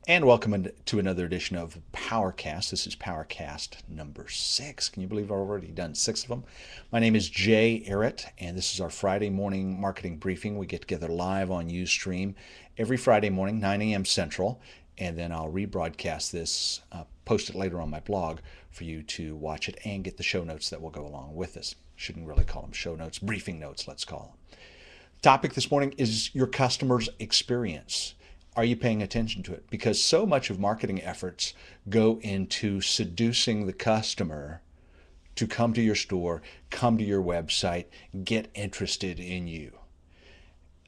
And welcome to another edition of Powercast. This is Powercast number 6. Can you believe I've already done 6 of them? My name is Jay Arrett, and this is our Friday morning marketing briefing. We get together live on UStream every Friday morning, 9 a.m. Central, and then I'll rebroadcast this, post it later on my blog for you to watch it and get the show notes that will go along with this. Shouldn't really call them show notes, briefing notes, let's call them. Topic this morning is your customer's experience. Are you paying attention to it? Because so much of marketing efforts go into seducing the customer to come to your store, come to your website, get interested in you.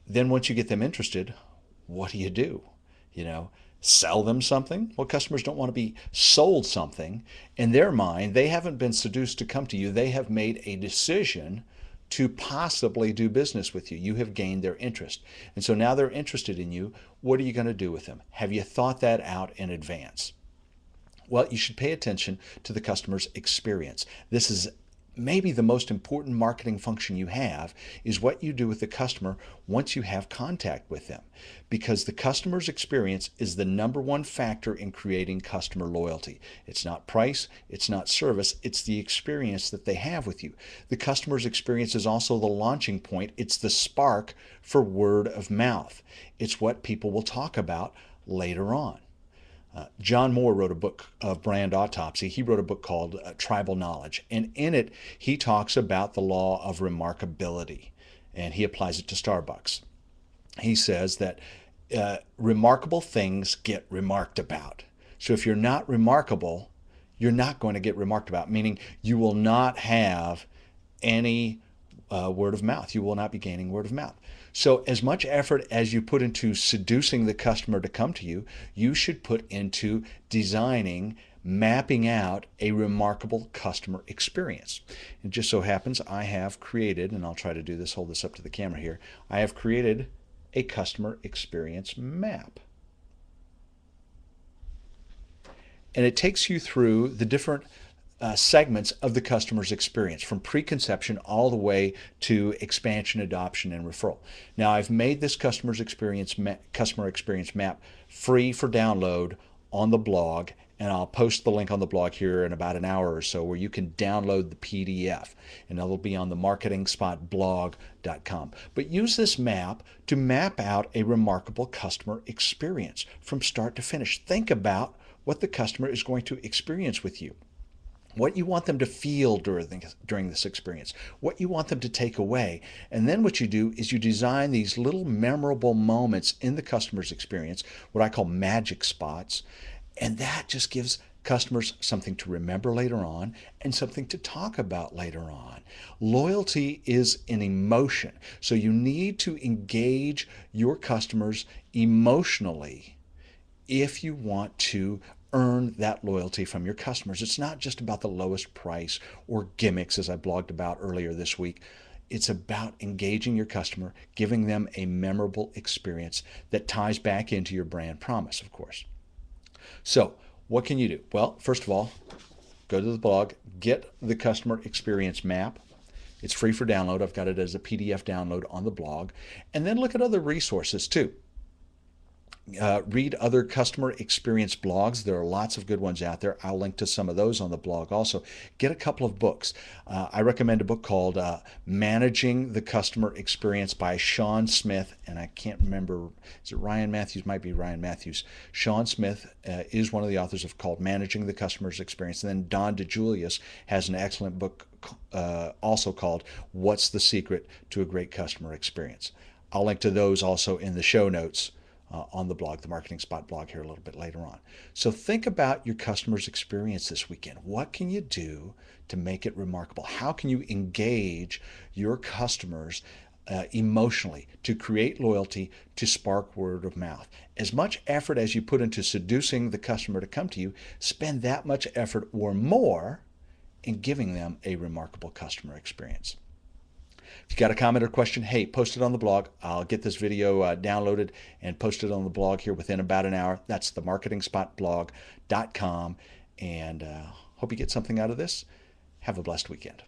Then once you get them interested, what do? Sell them something? Well, customers don't want to be sold something. In their mind, they haven't been seduced to come to you. They have made a decision to possibly do business with you. You have gained their interest. And so now they're interested in you. What are you going to do with them? Have you thought that out in advance? Well, you should pay attention to the customer's experience. This is maybe the most important marketing function you have, is what you do with the customer once you have contact with them. Because the customer's experience is the number one factor in creating customer loyalty. It's not price, it's not service, it's the experience that they have with you. The customer's experience is also the launching point. It's the spark for word of mouth. It's what people will talk about later on. John Moore wrote a book of brand autopsy. He wrote a book called Tribal Knowledge. And in it, he talks about the law of remarkability. And he applies it to Starbucks. He says that remarkable things get remarked about. So if you're not remarkable, you're not going to get remarked about, meaning you will not have any word of mouth. You will not be gaining word of mouth. So as much effort as you put into seducing the customer to come to you, you should put into designing, mapping out a remarkable customer experience. It just so happens I have created, and I'll try to do this, hold this up to the camera here, I have created a customer experience map. And it takes you through the different segments of the customer's experience, from preconception all the way to expansion, adoption, and referral. Now, I've made this customer experience map free for download on the blog, and I'll post the link on the blog here in about an hour or so, where you can download the PDF, and it'll be on the marketingspotblog.com. But use this map to map out a remarkable customer experience from start to finish. Think about what the customer is going to experience with you, what you want them to feel during this experience, what you want them to take away. And then what you do is you design these little memorable moments in the customer's experience, what I call magic spots, and that just gives customers something to remember later on and something to talk about later on. Loyalty is an emotion, so you need to engage your customers emotionally if you want to earn that loyalty from your customers. It's not just about the lowest price or gimmicks, as I blogged about earlier this week. It's about engaging your customer, giving them a memorable experience that ties back into your brand promise, of course. So what can you do? Well, first of all, go to the blog, get the customer experience map. It's free for download. I've got it as a PDF download on the blog. And then look at other resources too. Read other customer experience blogs. There are lots of good ones out there. I'll link to some of those on the blog also. Get a couple of books. I recommend a book called Managing the Customer Experience by Sean Smith, and I can't remember, is it Ryan Matthews? Might be Ryan Matthews. Sean Smith is one of the authors of called Managing the Customer's Experience. And then Don DeJulius has an excellent book also called What's the Secret to a Great Customer Experience. I'll link to those also in the show notes on the blog, the Marketing Spot blog, here a little bit later on. So think about your customer's experience this weekend. What can you do to make it remarkable? How can you engage your customers emotionally to create loyalty, to spark word of mouth? As much effort as you put into seducing the customer to come to you, spend that much effort or more in giving them a remarkable customer experience. If you got a comment or question, hey, post it on the blog. I'll get this video downloaded and posted on the blog here within about an hour. That's the marketingspotblog.com. And hope you get something out of this. Have a blessed weekend.